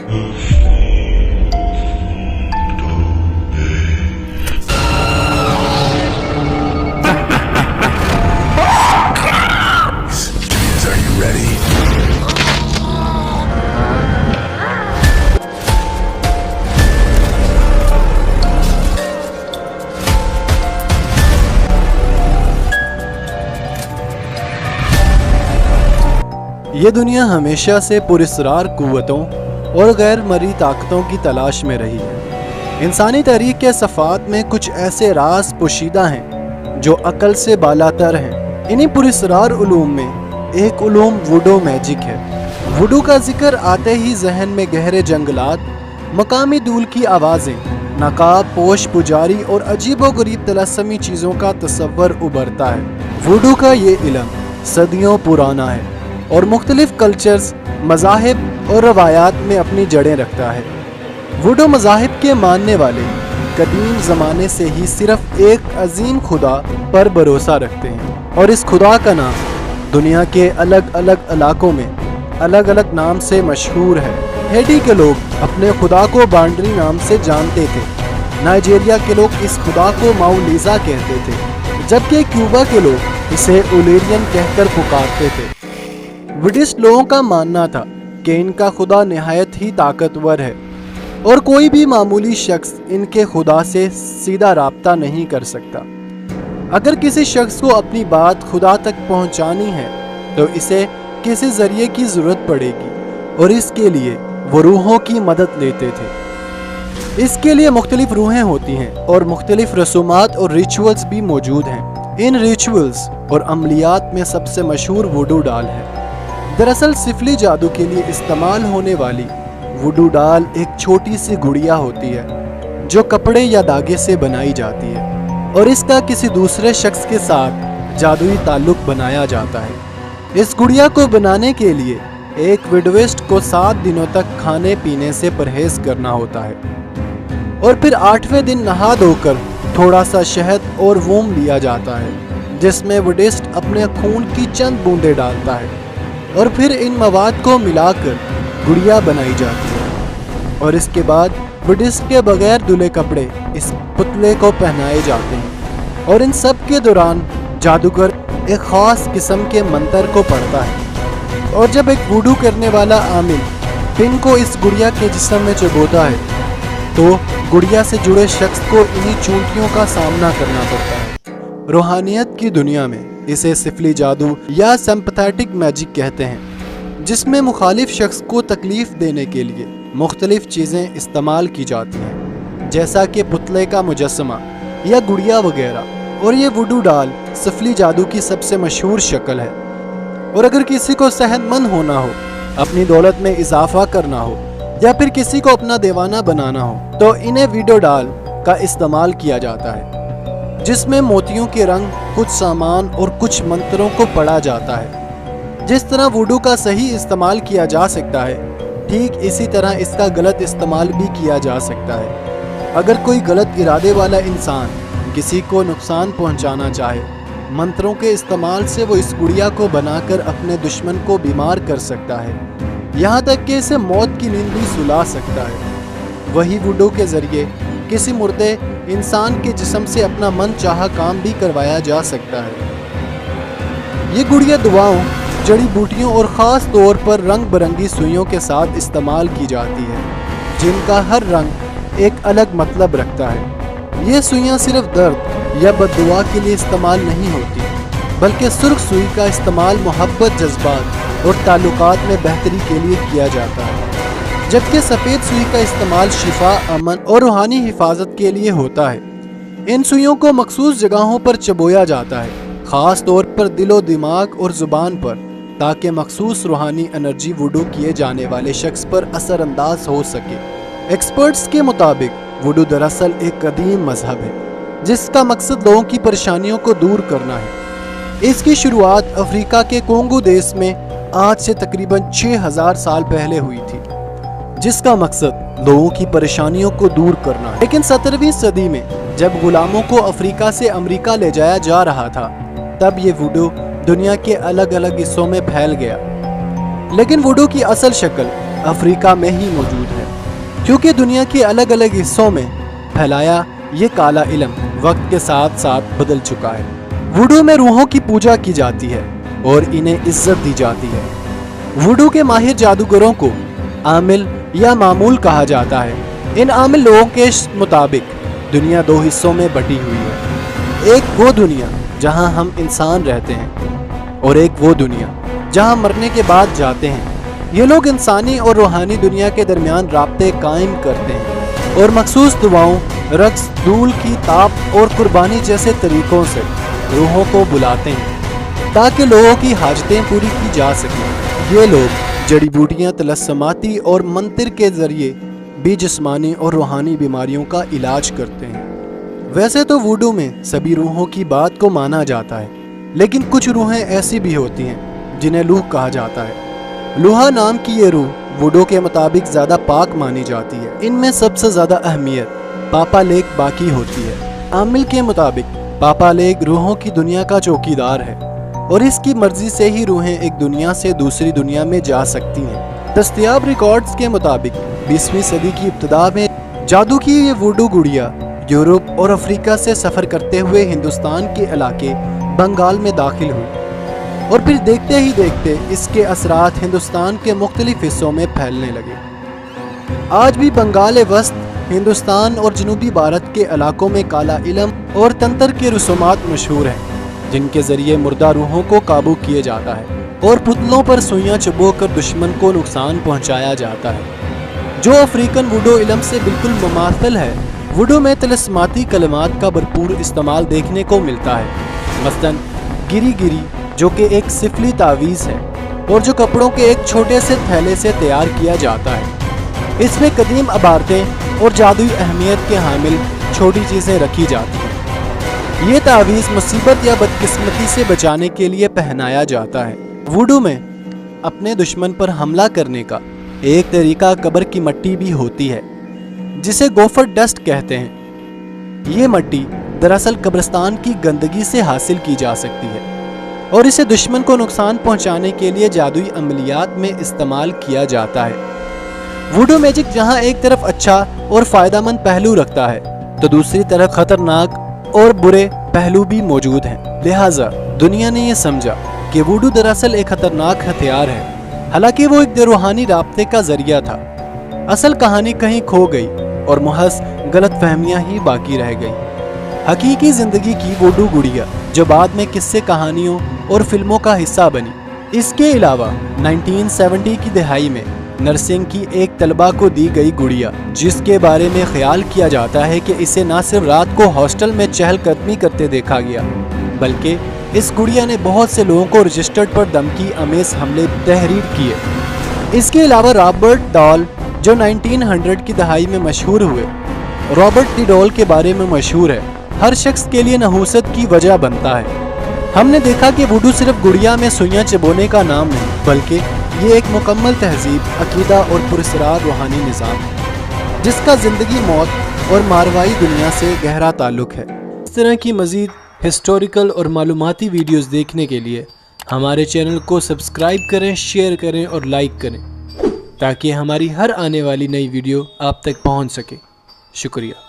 ये दुनिया हमेशा से पुरस्रार कुव्वतों और गैर मर्ई ताकतों की तलाश में रही है। इंसानी तहरीक के सफ़ात में कुछ ऐसे राज पोशीदा हैं जो अकल से बालातर हैं। इन्हीं पुरस्रार उलूम में एक उलूम वुडो मैजिक है। वुडो का जिक्र आते ही जहन में गहरे जंगलात, मकामी दूल की आवाज़ें, नकाब पोश पुजारी और अजीबोगरीब तलस्समी चीज़ों का तस्वर उभरता है। वुडो का ये इल्म सदियों पुराना है और मुख्तलिफ कल्चर्स, मज़ाहिब और रवायात में अपनी जड़ें रखता है। वुडो मज़ाहिब के मानने वाले कदीम ज़माने से ही सिर्फ एक अजीम खुदा पर भरोसा रखते हैं और इस खुदा का नाम दुनिया के अलग अलग इलाकों में अलग अलग नाम से मशहूर है। हैटी के लोग अपने खुदा को बांडरी नाम से जानते थे। नाइजीरिया के लोग इस खुदा को माउलीजा कहते थे, जबकि क्यूबा के लोग इसे उलेरियन कहकर पुकारते थे। बुद्धिस्ट लोगों का मानना था कि इनका खुदा निहायत ही ताकतवर है और कोई भी मामूली शख्स इनके खुदा से सीधा राब्ता नहीं कर सकता। अगर किसी शख्स को अपनी बात खुदा तक पहुंचानी है तो इसे किसी जरिए की ज़रूरत पड़ेगी और इसके लिए वो रूहों की मदद लेते थे। इसके लिए मुख्तलिफ रूहें होती हैं और मुख्तलिफ रसूमात और रिचुअल्स भी मौजूद हैं। इन रिचुअल्स और अमलियात में सबसे मशहूर वुडू डाल है। दरअसल सिफली जादू के लिए इस्तेमाल होने वाली वुडू डाल एक छोटी सी गुड़िया होती है जो कपड़े या धागे से बनाई जाती है और इसका किसी दूसरे शख्स के साथ जादुई ताल्लुक बनाया जाता है। इस गुड़िया को बनाने के लिए एक विडोइस्ट को 7 दिनों तक खाने पीने से परहेज करना होता है और फिर 8वें दिन नहा धोकर थोड़ा सा शहद और वोम लिया जाता है जिसमें विडोइस्ट अपने खून की चंद बूंदें डालता है और फिर इन मवाद को मिलाकर गुड़िया बनाई जाती है और इसके बाद बुद्धिस्ट के बगैर धुले कपड़े इस पुतले को पहनाए जाते हैं और इन सब के दौरान जादूगर एक ख़ास किस्म के मंत्र को पढ़ता है और जब एक वुडू करने वाला आमिल पिन को इस गुड़िया के जिस्म में चुभोता है तो गुड़िया से जुड़े शख्स को इन्हीं चुनौतियों का सामना करना पड़ता है। रूहानियत की दुनिया में इसे सिफली जादू या सिंपैथेटिक मैजिक कहते हैं, जिसमें मुखालिफ शख्स को तकलीफ देने के लिए मुख्तलिफ चीज़ें इस्तेमाल की जाती हैं, जैसा कि पुतले का मुजस्समा या गुड़िया वगैरह। और ये वुडू डाल सिफली जादू की सबसे मशहूर शक्ल है। और अगर किसी को सेहतमंद होना हो, अपनी दौलत में इजाफा करना हो या फिर किसी को अपना दीवाना बनाना हो तो इन्हें वुडू डाल का इस्तेमाल किया जाता है, जिसमें मोतियों के रंग, कुछ सामान और कुछ मंत्रों को पढ़ा जाता है। जिस तरह वुडू का सही इस्तेमाल किया जा सकता है, ठीक इसी तरह इसका गलत इस्तेमाल भी किया जा सकता है। अगर कोई गलत इरादे वाला इंसान किसी को नुकसान पहुंचाना चाहे, मंत्रों के इस्तेमाल से वो इस गुड़िया को बनाकर अपने दुश्मन को बीमार कर सकता है, यहाँ तक कि इसे मौत की नींद भी सुला सकता है। वही वुडू के जरिए किसी मुर्दे इंसान के जिस्म से अपना मन चाहा काम भी करवाया जा सकता है। ये गुड़िया दुआओं, जड़ी बूटियों और ख़ास तौर पर रंग बिरंगी सुइयों के साथ इस्तेमाल की जाती है, जिनका हर रंग एक अलग मतलब रखता है। ये सुइयां सिर्फ दर्द या बद्दुआ के लिए इस्तेमाल नहीं होती, बल्कि सुर्ख सुई का इस्तेमाल मोहब्बत, जज्बात और ताल्लुकात में बेहतरी के लिए किया जाता है, जबकि सफ़ेद सुई का इस्तेमाल शिफा, अमन और रूहानी हिफाजत के लिए होता है। इन सुइयों को मखसूस जगहों पर चबोया जाता है, ख़ास तौर पर दिलो दिमाग और ज़ुबान पर, ताकि मखसूस रूहानी एनर्जी वुडू किए जाने वाले शख्स पर असरअंदाज हो सके। एक्सपर्ट्स के मुताबिक वुडू दरअसल एक कदीम मजहब है, जिसका मकसद लोगों की परेशानियों को दूर करना है। इसकी शुरुआत अफ्रीका के कोंगो देश में आज से तकरीबन 6000 साल पहले हुई थी, जिसका मकसद लोगों की परेशानियों को दूर करना है। लेकिन 17वीं सदी में जब गुलामों को अफ्रीका से अमेरिका ले जाया जा रहा था, तब ये वुडू दुनिया के अलग अलग हिस्सों में फैल गया। लेकिन वुडू की असल शक्ल अफ्रीका में ही मौजूद है, क्योंकि दुनिया के अलग अलग हिस्सों में फैलाया ये काला इल्म वक्त के साथ साथ बदल चुका है। वुडू में रूहों की पूजा की जाती है और इन्हें इज्जत दी जाती है। वुडू के माहिर जादूगरों को आमिल या मामूल कहा जाता है। इन आमिल लोगों के मुताबिक दुनिया दो हिस्सों में बटी हुई है। एक वो दुनिया जहां हम इंसान रहते हैं और एक वो दुनिया जहां मरने के बाद जाते हैं। ये लोग इंसानी और रूहानी दुनिया के दरमियान राब्ते कायम करते हैं और मखसूस दुआओं, रक्स, धूल की ताप और कुर्बानी जैसे तरीकों से रूहों को बुलाते हैं ताकि लोगों की हाजतें पूरी की जा सकें। ये लोग जड़ी बूटियाँ, तलस्समाती और मंत्र के जरिए भी जिस्मानी और रूहानी बीमारियों का इलाज करते हैं। वैसे तो वुडू में सभी रूहों की बात को माना जाता है, लेकिन कुछ रूहें ऐसी भी होती हैं जिन्हें लूह कहा जाता है। लूहा नाम की ये रूह वुडू के मुताबिक ज़्यादा पाक मानी जाती है। इनमें सबसे ज़्यादा अहमियत पापा लेक बाकी होती है। आमिल के मुताबिक पापा लेक रूहों की दुनिया का चौकीदार है और इसकी मर्जी से ही रूहें एक दुनिया से दूसरी दुनिया में जा सकती हैं। दस्तयाब रिकॉर्ड्स के मुताबिक 20वीं सदी की इब्तिदा में जादू की ये वुडू गुड़िया यूरोप और अफ्रीका से सफ़र करते हुए हिंदुस्तान के इलाके बंगाल में दाखिल हुई और फिर देखते ही देखते इसके असरात हिंदुस्तान के मुख्तलिफ हिस्सों में फैलने लगे। आज भी बंगाल वस्त, हिंदुस्तान और जनूबी भारत के इलाकों में काला इल्म और तंत्र के रसूमात मशहूर हैं, जिनके ज़रिए मुर्दा रूहों को काबू किया जाता है और पुतलों पर सुइयां चुबो कर दुश्मन को नुकसान पहुंचाया जाता है, जो अफ्रीकन वुडू इल्म से बिल्कुल मुमाथिल है। वुडू में तिलिस्माती कलमात का भरपूर इस्तेमाल देखने को मिलता है। मसलन गिरी गिरी, जो कि एक सिफली तावीज़ है और जो कपड़ों के एक छोटे से थैले से तैयार किया जाता है। इसमें कदीम अबारतें और जादुई अहमियत के हामिल छोटी चीज़ें रखी जाती हैं। ये तावीज़ मुसीबत या बदकिस्मती से बचाने के लिए पहनाया जाता है। वुडू में अपने दुश्मन पर हमला करने का एक तरीका कब्र की मिट्टी भी होती है, जिसे गोफर डस्ट कहते हैं। ये मिट्टी दरअसल कब्रिस्तान की गंदगी से हासिल की जा सकती है और इसे दुश्मन को नुकसान पहुंचाने के लिए जादुई अमलियात में इस्तेमाल किया जाता है। वुडू मैजिक जहां एक तरफ अच्छा और फायदेमंद पहलू रखता है, तो दूसरी तरफ खतरनाक और बुरे पहलू भी मौजूद हैं। लिहाजा दुनिया ने यह समझा कि वुडू दरअसल एक खतरनाक हथियार है, हालांकि वो एक रूहानी राब्ते का जरिया था। असल कहानी कहीं खो गई और महज गलत फहमियाँ ही बाकी रह गई। हकीकी जिंदगी की वुडू गुड़िया जो बाद में किस्से, कहानियों और फिल्मों का हिस्सा बनी। इसके अलावा 1970 की दहाई में नर्सिंग की एक तलबा को दी गई गुड़िया, जिसके बारे में ख्याल किया जाता है कि इसे न सिर्फ रात को हॉस्टल में चहलकदमी करते देखा गया, बल्कि इस गुड़िया ने बहुत से लोगों को रजिस्टर्ड पर धमकी आमेज हमले तहरीर किए। इसके अलावा रॉबर्ट डॉल, जो 1900 की दहाई में मशहूर हुए, रॉबर्ट डी डॉल के बारे में मशहूर है, हर शख्स के लिए नहूसत की वजह बनता है। हमने देखा कि वुडू सिर्फ गुड़िया में सुइयां चबोने का नाम नहीं, बल्कि ये एक मुकम्मल तहजीब, अकीदा और पुरस्कार रूहानी निज़ाम है, जिसका ज़िंदगी, मौत और मारवाई दुनिया से गहरा ताल्लुक़ है। इस तरह की मज़ीद हिस्टोरिकल और मालूमाती वीडियोस देखने के लिए हमारे चैनल को सब्सक्राइब करें, शेयर करें और लाइक करें, ताकि हमारी हर आने वाली नई वीडियो आप तक पहुंच सके। शुक्रिया।